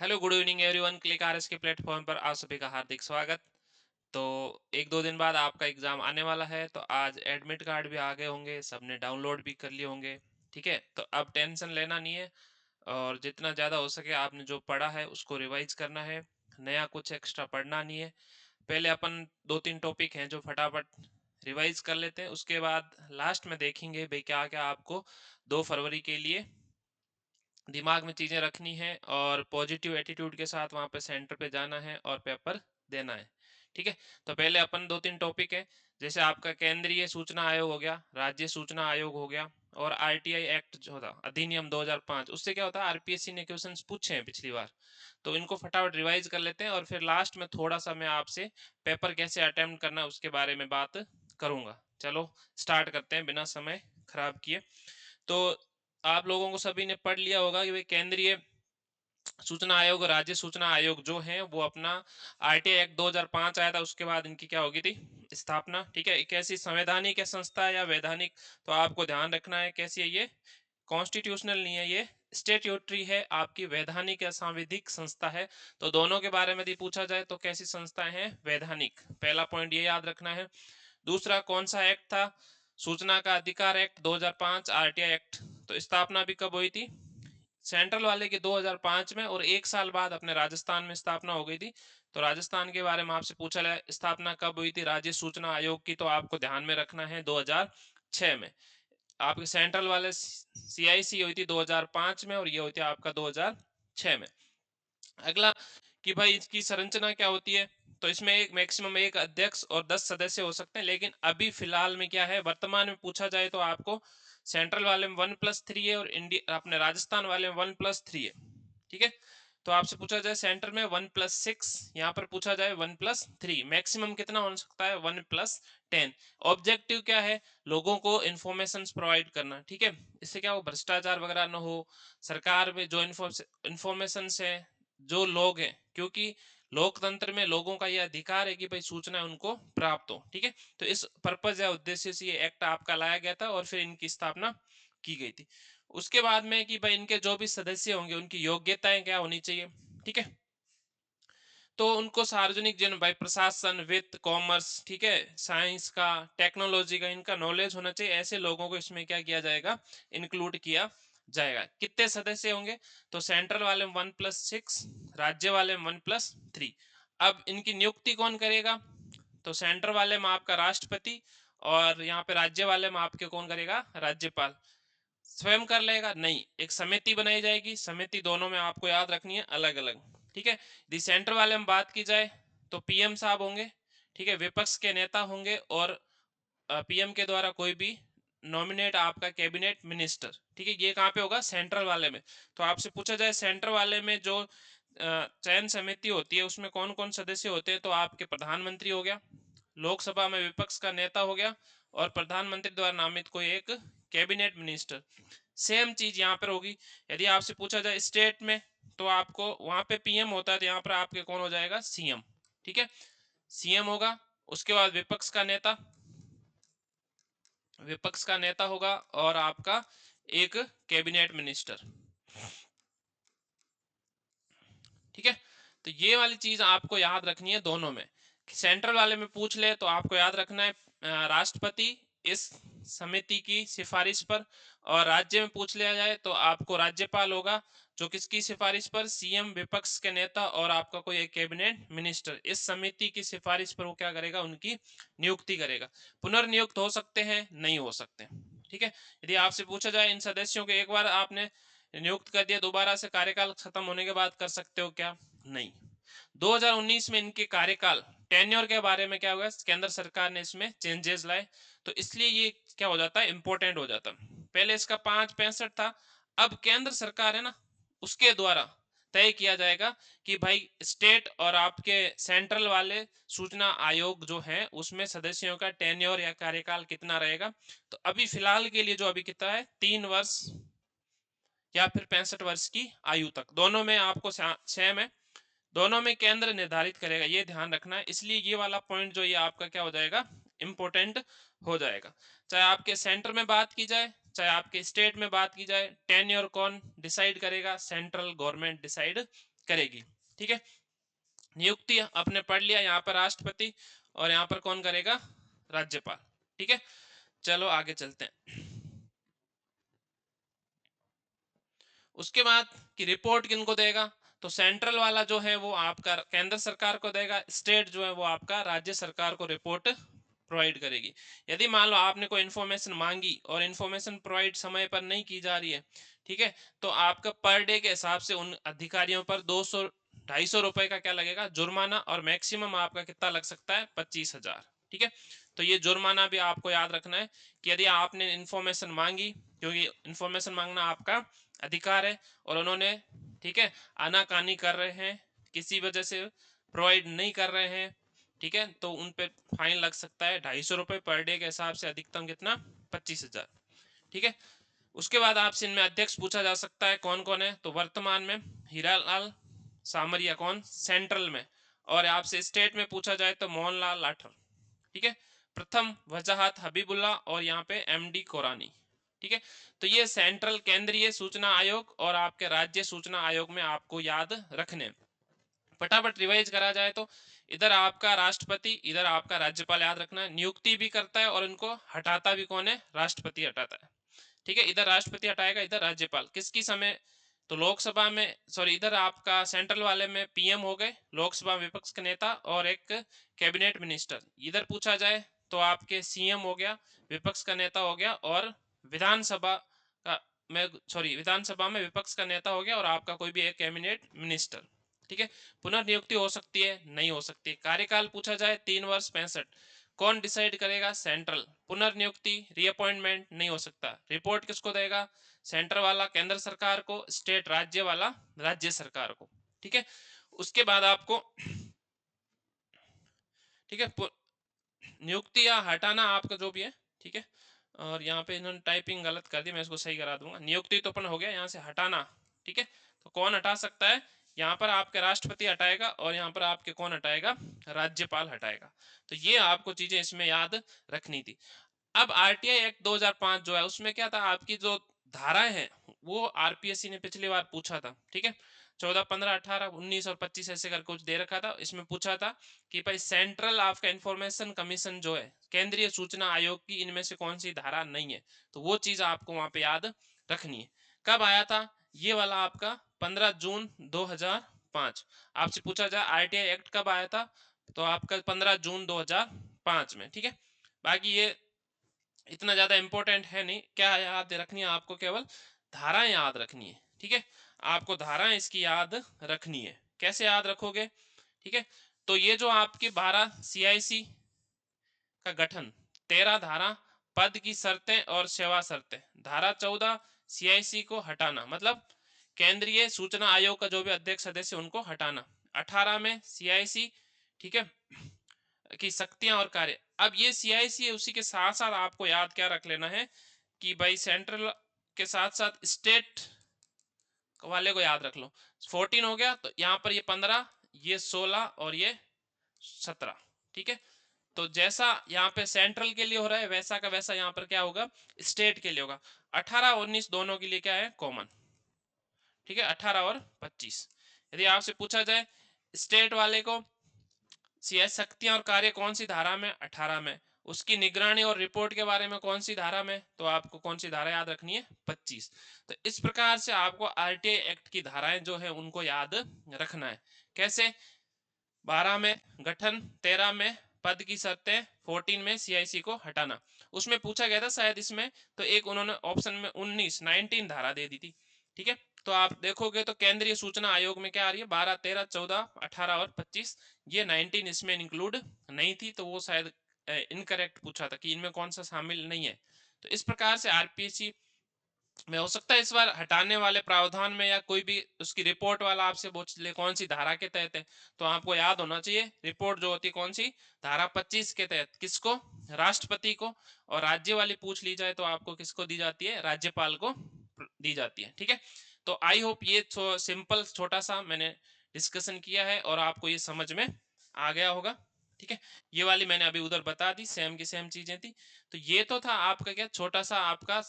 Hello good evening everyone. Click RS के platform पर आप सभी का हार्दिक स्वागत। तो एक दो दिन बाद आपका एग्जाम आने वाला है, तो आज एडमिट कार्ड भी आ गए होंगे, सबने डाउनलोड भी कर लिए होंगे। ठीक है, तो अब टेंशन लेना नहीं है और जितना ज़्यादा हो सके आपने जो पढ़ा है उसको रिवाइज करना है। नया कुछ एक्स्ट्रा पढ़ना नहीं है। पहले अपन दो तीन टॉपिक हैं जो फटाफट रिवाइज कर लेते हैं, उसके बाद लास्ट में देखेंगे भाई क्या क्या आपको 2 फरवरी के लिए दिमाग में चीजें रखनी है और पॉजिटिव एटीट्यूड के साथ वहां पे सेंटर पे जाना है और पेपर देना है। ठीक है, तो पहले अपन दो तीन टॉपिक है, जैसे आपका केंद्रीय सूचना आयोग हो गया, राज्य सूचना आयोग हो गया, और आरटीआई एक्ट जो था अधिनियम 2005, उससे क्या होता है आरपीएससी ने क्वेश्चंस पूछे हैं पिछली बार, तो इनको फटाफट रिवाइज कर लेते हैं और फिर लास्ट में थोड़ा सा मैं आपसे पेपर कैसे अटेम्प्ट करना है उसके बारे में बात करूंगा। चलो स्टार्ट करते हैं बिना समय खराब किए। तो आप लोगों को सभी ने पढ़ लिया होगा कि भाई केंद्रीय सूचना आयोग और राज्य सूचना आयोग जो है वो अपना आरटीआई एक्ट 2005 आया था, उसके बाद इनकी क्या होगी थी स्थापना। ठीक है, एक ऐसी संवैधानिक है संस्था है या वैधानिक, तो आपको ध्यान रखना है कैसी है ये, कॉन्स्टिट्यूशनल नहीं है ये, स्टेट्यूटरी है, आपकी वैधानिक या सांविधिक संस्था है। तो दोनों के बारे में यदि पूछा जाए तो कैसी संस्थाएं हैं, वैधानिक, पहला पॉइंट ये याद रखना है। दूसरा कौन सा एक्ट था, सूचना का अधिकार एक्ट 2005, आरटीआई एक्ट, तो स्थापना भी कब हुई थी, सेंट्रल वाले की 2005 में, और एक साल बाद अपने राजस्थान में स्थापना हो गई थी। तो राजस्थान के बारे में आपसे पूछा गया स्थापना कब हुई थी राज्य सूचना आयोग की, तो आपको ध्यान में रखना है 2006 में। आपके सेंट्रल वाले सीआईसी हुई थी 2005 में और ये हुई थी आपका 2006 में। अगला कि भाई इसकी संरचना क्या होती है, तो इसमें एक मैक्सिमम एक अध्यक्ष और 10 सदस्य हो सकते हैं, लेकिन अभी फिलहाल में क्या है, वर्तमान में पूछा जाए तो आपको सेंट्रल वाले में 1+3 है और इंडिया अपने राजस्थान वाले में 1+3 है। ठीक है, तो आपसे पूछा जाए सेंटर में 1+6, यहाँ पर पूछा जाए 1+3, मैक्सिमम कितना हो सकता है 1+10। ऑब्जेक्टिव क्या है, लोगों को इंफॉर्मेशन प्रोवाइड करना। ठीक है, इससे क्या हो भ्रष्टाचार वगैरह न हो, सरकार में जो इंफॉर्मेशन है जो लोग हैं, क्योंकि लोकतंत्र में लोगों का यह अधिकार है कि भाई सूचना उनको प्राप्त हो। ठीक है, तो इस पर्पज या उद्देश्य से ये एक्ट आपका लाया गया था और फिर इनकी स्थापना की गई थी। उसके बाद में कि भाई इनके जो भी सदस्य होंगे उनकी योग्यताएं क्या होनी चाहिए। ठीक है, तो उनको सार्वजनिक जन भाई प्रशासन, वित्त, कॉमर्स, ठीक है, साइंस का, टेक्नोलॉजी का इनका नॉलेज होना चाहिए, ऐसे लोगों को इसमें क्या किया जाएगा, इंक्लूड किया जाएगा। कितने सदस्य होंगे, तो सेंट्रल वाले में 1+6, राज्य वाले में 1+3। अब इनकी नियुक्ति कौन करेगा, तो सेंटर वाले में आपका राष्ट्रपति और यहाँ पे राज्य वाले में आपके कौन करेगा, राज्यपाल। स्वयं कर लेगा नहीं, एक समिति बनाई जाएगी, समिति दोनों में आपको याद रखनी है अलग अलग। ठीक है, यदि सेंटर वाले में बात की जाए तो पीएम साहब होंगे, ठीक है, विपक्ष के नेता होंगे और पीएम के द्वारा कोई भी नॉमिनेट आपका कैबिनेट मिनिस्टर। ठीक है, ये कहाँ पे होगा, सेंट्रल वाले में। तो आपसे पूछा जाए सेंटर वाले में जो चयन समिति होती है उसमें कौन कौन सदस्य होते हैं, तो आपके प्रधानमंत्री हो गया, लोकसभा में विपक्ष का नेता हो गया, और प्रधानमंत्री द्वारा नामित कोई एक कैबिनेट मिनिस्टर। सेम चीज यहाँ पर होगी। यदि आपसे पूछा जाए स्टेट में, तो आपको वहां पे पीएम होता है, तो यहाँ पर आपके कौन हो जाएगा, सीएम। ठीक है, सीएम होगा, उसके बाद विपक्ष का नेता होगा और आपका एक कैबिनेट मिनिस्टर। ठीक है, तो ये वाली चीज आपको याद रखनी है दोनों में। सेंट्रल वाले में पूछ ले तो आपको याद रखना है राष्ट्रपति इस समिति की सिफारिश पर, और राज्य में पूछ लिया जाए तो आपको राज्यपाल होगा, जो किसकी सिफारिश पर, सीएम, विपक्ष के नेता और आपका कोई एक कैबिनेट मिनिस्टर इस समिति की सिफारिश पर वो क्या करेगा, उनकी नियुक्ति करेगा। पुनर्नियुक्त हो सकते हैं, नहीं हो सकते। ठीक है, यदि आपसे पूछा जाए इन सदस्यों को एक बार आपने नियुक्त कर दिया, दोबारा से कार्यकाल खत्म होने के बाद कर सकते हो क्या, नहीं। 2019 में इनके कार्यकाल टेन्योर के बारे में क्या हुआ, केंद्र सरकार ने इसमें चेंजेस लाए, तो इसलिए ये क्या हो जाता है, इंपॉर्टेंट हो जाता है। पहले इसका 5.65 था, अब केंद्र सरकार है ना, उसके द्वारा तय किया जाएगा कि भाई स्टेट और आपके सेंट्रल वाले सूचना आयोग जो है उसमें सदस्यों का टेन्योर या कार्यकाल कितना रहेगा। तो अभी फिलहाल के लिए जो अभी कितना है, 3 वर्ष या फिर 65 वर्ष की आयु तक, दोनों में आपको सेम है, दोनों में केंद्र निर्धारित करेगा, ये ध्यान रखना है। इसलिए ये वाला पॉइंट जो ये आपका क्या हो जाएगा, इंपॉर्टेंट हो जाएगा। चाहे आपके सेंटर में बात की जाए चाहे आपके स्टेट में बात की जाए, टेन्योर कौन डिसाइड करेगा, सेंट्रल गवर्नमेंट डिसाइड करेगी। ठीक है, नियुक्ति आपने पढ़ लिया, यहाँ पर राष्ट्रपति और यहाँ पर कौन करेगा, राज्यपाल। ठीक है, चलो आगे चलते हैं। उसके बाद की रिपोर्ट किनको देगा, तो सेंट्रल वाला जो है वो आपका केंद्र सरकार को देगा, स्टेट जो है वो आपका राज्य सरकार को रिपोर्ट प्रोवाइड करेगी। यदि मान लो आपने कोई इन्फॉर्मेशन मांगी और इन्फॉर्मेशन प्रोवाइड समय पर नहीं की जा रही है, ठीक है, तो आपका पर डे के हिसाब से उन अधिकारियों पर 200-250 रुपए का क्या लगेगा, जुर्माना, और मैक्सिमम आपका कितना लग सकता है, 25,000। ठीक है, तो ये जुर्माना भी आपको याद रखना है कि यदि आपने इन्फॉर्मेशन मांगी, क्योंकि इन्फॉर्मेशन मांगना आपका अधिकार है, और उन्होंने, ठीक है, आनाकानी कर रहे हैं, किसी वजह से प्रोवाइड नहीं कर रहे हैं, ठीक है, तो उन पे फाइन लग सकता है 250 रुपए पर डे के हिसाब से, अधिकतम कितना, 25,000। ठीक है, उसके बाद आपसे इनमें अध्यक्ष पूछा जा सकता है कौन कौन है, तो वर्तमान में हीरालाल सामरिया, कौन, सेंट्रल में, और आपसे स्टेट में पूछा जाए तो मोहनलाल लाठर। ठीक है, प्रथम वजाहत हबीबुल्ला, और यहाँ पे एमडी कोरानी। ठीक है, तो ये सेंट्रल केंद्रीय सूचना आयोग और आपके राज्य सूचना आयोग में आपको याद रखने। फटाफट रिवाइज करा जाए तो इधर आपका राष्ट्रपति, इधर आपका राज्यपाल, याद रखना है, नियुक्ति भी करता है और इनको हटाता भी कौन है, राष्ट्रपति हटाता है। ठीक है, इधर राष्ट्रपति हटाएगा, इधर राज्यपाल। किसकी समय, तो लोकसभा में, सॉरी, इधर आपका सेंट्रल वाले में पीएम हो गए, लोकसभा विपक्ष के नेता, और एक कैबिनेट मिनिस्टर। इधर पूछा जाए तो आपके सीएम हो गया, विपक्ष का नेता हो गया, और विधानसभा का में, सॉरी, विधानसभा में विपक्ष का नेता हो गया, और आपका कोई भी एक कैबिनेट मिनिस्टर। ठीक है, पुनर्नियुक्ति हो सकती है, नहीं हो सकती। कार्यकाल पूछा जाए 3 वर्ष 65, कौन डिसाइड करेगा, सेंट्रल। पुनर्नियुक्ति, रीअपॉइंटमेंट नहीं हो सकता। रिपोर्ट किसको देगा, सेंटर वाला केंद्र सरकार को, स्टेट राज्य वाला राज्य सरकार को। ठीक है, उसके बाद आपको, ठीक है, नियुक्ति या हटाना आपका जो भी है। ठीक है, और यहाँ पे इन्होंने टाइपिंग गलत कर दी, मैं इसको सही करा दूंगा। नियुक्ति तो अपन हो गया, यहाँ से हटाना, ठीक है, तो कौन हटा सकता है, यहाँ पर आपके राष्ट्रपति हटाएगा, और यहाँ पर आपके कौन हटाएगा, राज्यपाल हटाएगा। तो ये आपको चीजें इसमें याद रखनी थी। अब आरटीआई एक्ट 2005 जो है, उसमें क्या था, आपकी जो धाराएं हैं वो आरपीएससी ने पिछली बार पूछा था। ठीक है, 14, 15, 18, 19 और 25 ऐसे कर कुछ दे रखा था। इसमें पूछा था कि भाई सेंट्रल आपका इंफॉर्मेशन कमीशन जो है, केंद्रीय सूचना आयोग की, इनमें से कौन सी धारा नहीं है, तो वो चीज आपको वहां पे याद रखनी है। कब आया था ये वाला आपका, 15 जून 2005। आपसे पूछा जाए आरटीआई एक्ट कब आया था, तो आपका 15 जून 2005 में। ठीक है, बाकी ये इतना ज्यादा इंपॉर्टेंट है नहीं, क्या याद रखनी है आपको, केवल धाराएं याद रखनी है। ठीक है, आपको धाराएं इसकी याद रखनी है। कैसे याद रखोगे, ठीक है, तो ये जो आपके 12 सीआईसी का गठन, 13 धारा पद की शर्तें और सेवा शर्तें, धारा 14 सीआईसी को हटाना, मतलब केंद्रीय सूचना आयोग का जो भी अध्यक्ष सदस्य उनको हटाना, 18 में सीआईसी, ठीक है, की शक्तियां और कार्य। अब ये सीआईसी है, उसी के साथ साथ आपको याद क्या रख लेना है कि भाई सेंट्रल के साथ साथ स्टेट वाले को याद रख लो। 14 हो गया, तो यहाँ पर ये 15, ये 16 और ये 17। ठीक है, तो जैसा यहाँ पे सेंट्रल के लिए हो रहा है, वैसा का वैसा यहाँ पर क्या होगा, स्टेट के लिए होगा। 18 19 दोनों के लिए क्या है, कॉमन। ठीक है, 18 और 25। यदि आपसे पूछा जाए स्टेट वाले को सीएस शक्तियां और कार्य कौन सी धारा में, 18 में, उसकी निगरानी और रिपोर्ट के बारे में कौन सी धारा में, तो आपको कौन सी धारा याद रखनी है, 25। तो इस प्रकार से आपको आरटीआई एक्ट की धाराएं जो है उनको याद रखना है। कैसे, 12 में गठन, 13 में पद की शर्तें, 14 में सीआईसी को हटाना। उसमें पूछा गया था शायद इसमें, तो एक उन्होंने ऑप्शन में 19 धारा दे दी थी। ठीक है, तो आप देखोगे तो केंद्रीय सूचना आयोग में क्या आ रही है, 12, 13, 14, 18 और 25। ये 19 इसमें इंक्लूड नहीं थी, तो वो शायद इनकरेक्ट पूछा था कि इनमें कौन सा शामिल नहीं है। तो इस प्रकार से आरपीएससी में हो सकता है इस बार हटाने वाले प्रावधान में या कोई भी उसकी रिपोर्ट वाला आपसे पूछ ले कौन सी धारा के तहत है, तो आपको याद होना चाहिए रिपोर्ट जो होती है कौन सी, धारा 25 के तहत। किसको, राष्ट्रपति को। और राज्य वाली पूछ ली जाए तो आपको किसको दी जाती है, राज्यपाल को दी जाती है। ठीक है, तो आई होप ये सिंपल छोटा सा मैंने डिस्कशन किया है और आपको ये समझ में आ गया होगा। ठीक है, ये वाली मैंने अभी उधर बता दी, सेम की सेम चीजें थी। तो ये तो था आपका क्या, छोटा सा आपका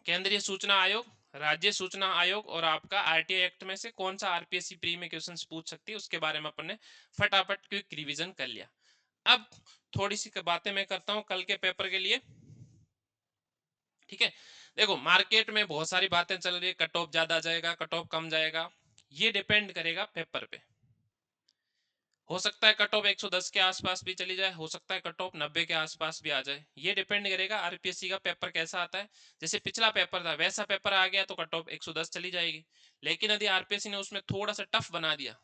केंद्रीय सूचना आयोग, राज्य सूचना आयोग और आपका आरटीआई एक्ट में से कौन सा आरपीएससी प्री में क्वेश्चंस पूछ सकती है, उसके बारे में अपन ने फटाफट क्विक रिवीजन कर लिया। अब थोड़ी सी बातें मैं करता हूं कल के पेपर के लिए। ठीक है, देखो मार्केट में बहुत सारी बातें चल रही है, कट ऑफ ज्यादा जाएगा, कट ऑफ कम जाएगा, ये डिपेंड करेगा पेपर पे। हो सकता है कट ऑफ 110 के आसपास भी चली जाए, हो सकता है कट ऑफ 90 के आसपास भी आ जाए, ये डिपेंड करेगा आरपीएससी का पेपर कैसा आता है। जैसे पिछला पेपर था वैसा पेपर आ गया तो कट ऑफ 110 चली जाएगी। लेकिन यदि आरपीएससी ने उसमें थोड़ा सा टफ बना दिया,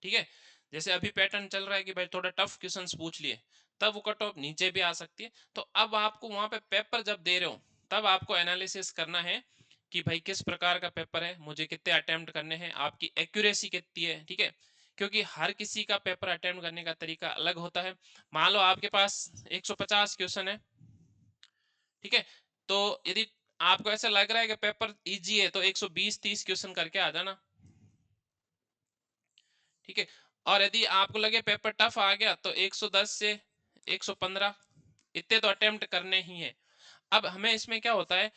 ठीक है, जैसे अभी पैटर्न चल रहा है कि भाई थोड़ा टफ क्वेश्चंस पूछ लिए, तब वो कट ऑफ नीचे भी आ सकती है। तो अब आपको वहां पे पेपर जब दे रहे हो तब आपको एनालिसिस करना है कि भाई किस प्रकार का पेपर है, मुझे कितने अटेम्प्ट करने हैं, आपकी एक्यूरेसी कितनी है। ठीक है, क्योंकि हर किसी का पेपर अटेम्प्ट करने का तरीका अलग होता है। मान लो आपके पास 150 क्वेश्चन है, ठीक है, तो यदि आपको ऐसा लग रहा है कि पेपर इजी है तो 120-30 क्वेश्चन करके आ जाना। ठीक है, और यदि आपको लगे पेपर टफ आ गया तो 110 से 115 इतने तो अटेम्प्ट करने ही है। अब हमें इसमें क्या होता है,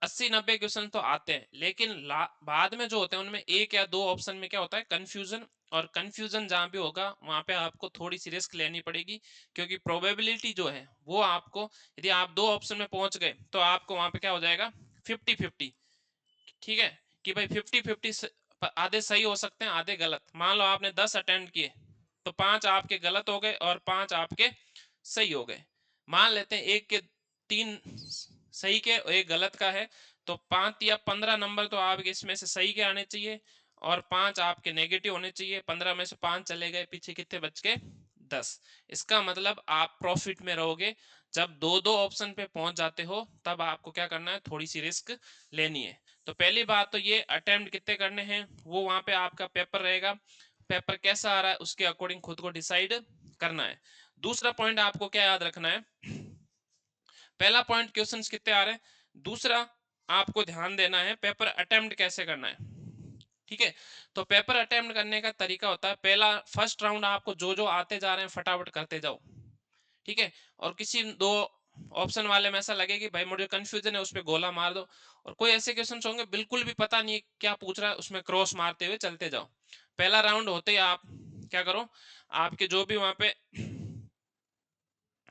80-90 क्वेश्चन तो आते हैं, लेकिन बाद में जो होते हैं उनमें एक या दो ऑप्शन में क्या होता है, कंफ्यूजन। और कंफ्यूजन जहां भी होगा वहां पे आपको थोड़ी सी रिस्क लेनी पड़ेगी, क्योंकि प्रोबेबिलिटी जो है वो आपको, यदि आप दो ऑप्शन में पहुंच गए तो आपको वहां पे क्या हो जाएगा, 50-50। ठीक है, कि भाई 50-50, आधे सही हो सकते हैं आधे गलत। मान लो आपने 10 अटेम्प्ट किए तो 5 आपके गलत हो गए और 5 आपके सही हो गए। मान लेते हैं एक के 3 सही के और एक गलत का है, तो 5 या 15 नंबर तो आपके इसमें से सही के आने चाहिए और 5 आपके नेगेटिव होने चाहिए। 15 में से 5 चले गए, पीछे कितने बच गए, 10। इसका मतलब आप प्रॉफिट में रहोगे। जब दो दो ऑप्शन पे पहुंच जाते हो तब आपको क्या करना है, थोड़ी सी रिस्क लेनी है। तो पहली बात तो ये, अटेम्प्ट कितने करने हैं वो वहां पे आपका पेपर रहेगा, पेपर कैसा आ रहा है उसके अकॉर्डिंग खुद को डिसाइड करना है। दूसरा पॉइंट आपको क्या याद रखना है, पहला पॉइंट क्वेश्चंस कितने आ रहे हैं, दूसरा आपको ध्यान देना है पेपर अटेम्प्ट कैसे करना है। ठीक है, तो पेपर अटेम्प्ट करने का तरीका होता है, पहला फर्स्ट राउंड आपको जो जो आते जा रहे हैं फटाफट करते जाओ। ठीक है, और किसी दो ऑप्शन वाले में ऐसा लगे कि भाई मुझे कंफ्यूजन है, उस पर गोला मार दो। और कोई ऐसे क्वेश्चन होंगे बिल्कुल भी पता नहीं है क्या पूछ रहा है, उसमें क्रॉस मारते हुए चलते जाओ। पहला राउंड होते ही आप क्या करो, आपके जो भी वहां पे,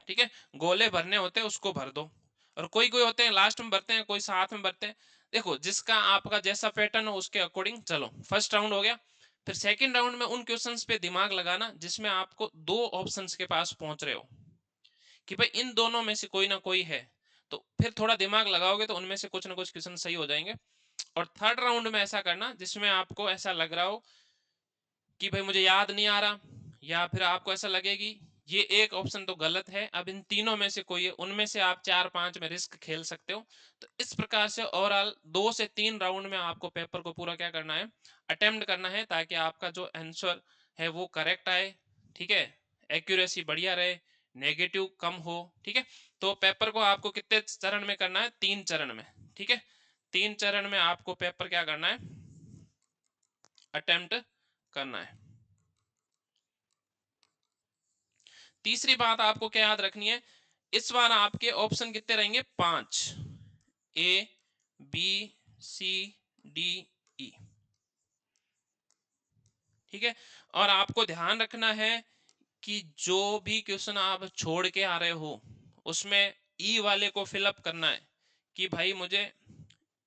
ठीक है, गोले भरने होते हैं उसको भर दो। और कोई कोई होते हैं लास्ट में भरते हैं, कोई साथ में भरते हैं। देखो जिसका आपका जैसा पैटर्न हो उसके अकॉर्डिंग चलो। फर्स्ट राउंड हो गया, फिर सेकंड राउंड में उन क्वेश्चंस पे दिमाग लगाना जिसमें आपको दो ऑप्शंस के पास पहुंच रहे हो, कि भाई इन दोनों में से कोई ना कोई है। तो फिर थोड़ा दिमाग लगाओगे तो उनमें से कुछ ना कुछ क्वेश्चन सही हो जाएंगे। और थर्ड राउंड में ऐसा करना जिसमें आपको ऐसा लग रहा हो कि भाई मुझे याद नहीं आ रहा, या फिर आपको ऐसा लगेगी ये एक ऑप्शन तो गलत है, अब इन तीनों में से कोई है, उनमें से आप 4-5 में रिस्क खेल सकते हो। तो इस प्रकार से ओवरऑल 2 से 3 राउंड में आपको पेपर को पूरा क्या करना है, अटेम्प्ट करना है, ताकि आपका जो आंसर है वो करेक्ट आए। ठीक है, एक्यूरेसी बढ़िया रहे, नेगेटिव कम हो। ठीक है, तो पेपर को आपको कितने चरण में करना है, 3 चरण में। ठीक है, 3 चरण में आपको पेपर क्या करना है, अटेम्प्ट करना है। तीसरी बात आपको क्या याद रखनी है, इस बार आपके ऑप्शन कितने रहेंगे, 5, A B C D E. ठीक है, और आपको ध्यान रखना है कि जो भी क्वेश्चन आप छोड़ के आ रहे हो उसमें ई वाले को फिलअप करना है, कि भाई मुझे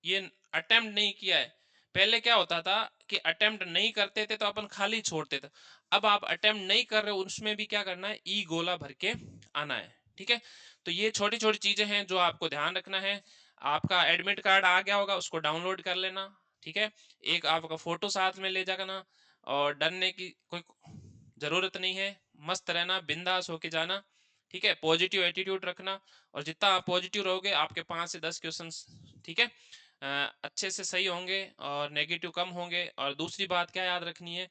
ये अटेम्प्ट नहीं किया है। पहले क्या होता था कि अटेम्प्ट नहीं करते थे तो अपन खाली छोड़ते थे, अब आप अटेम्प्ट नहीं कर रहे हो उसमें भी क्या करना है, ई गोला भर के आना है। ठीक है, तो ये छोटी छोटी चीजें हैं जो आपको ध्यान रखना है। आपका एडमिट कार्ड आ गया होगा, उसको डाउनलोड कर लेना। ठीक है, एक आपका फोटो साथ में ले जाना, और डरने की कोई जरूरत नहीं है, मस्त रहना, बिंदास होके जाना। ठीक है, पॉजिटिव एटीट्यूड रखना, और जितना आप पॉजिटिव रहोगे आपके 5 से 10 क्वेश्चन, ठीक है, अच्छे से सही होंगे और नेगेटिव कम होंगे। और दूसरी बात क्या याद रखनी है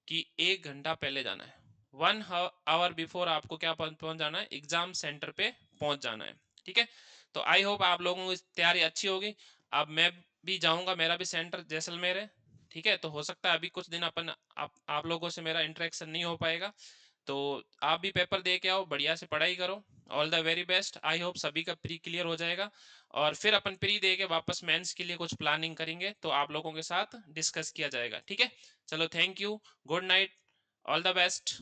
कि 1 घंटा पहले जाना है, 1 आवर बिफोर आपको क्या पहुंच जाना है, एग्जाम सेंटर पे पहुंच जाना है। ठीक है, तो आई होप आप लोगों की तैयारी अच्छी होगी। अब मैं भी जाऊंगा, मेरा भी सेंटर जैसलमेर है। ठीक है, तो हो सकता है अभी कुछ दिन आप लोगों से मेरा इंटरेक्शन नहीं हो पाएगा, तो आप भी पेपर दे के आओ, बढ़िया से पढ़ाई करो। All the very best. I hope सभी का प्री क्लियर हो जाएगा, और फिर अपन प्री दे के वापस मेंस के लिए कुछ प्लानिंग करेंगे, तो आप लोगों के साथ डिस्कस किया जाएगा, ठीक है। चलो, thank you, good night, all the best.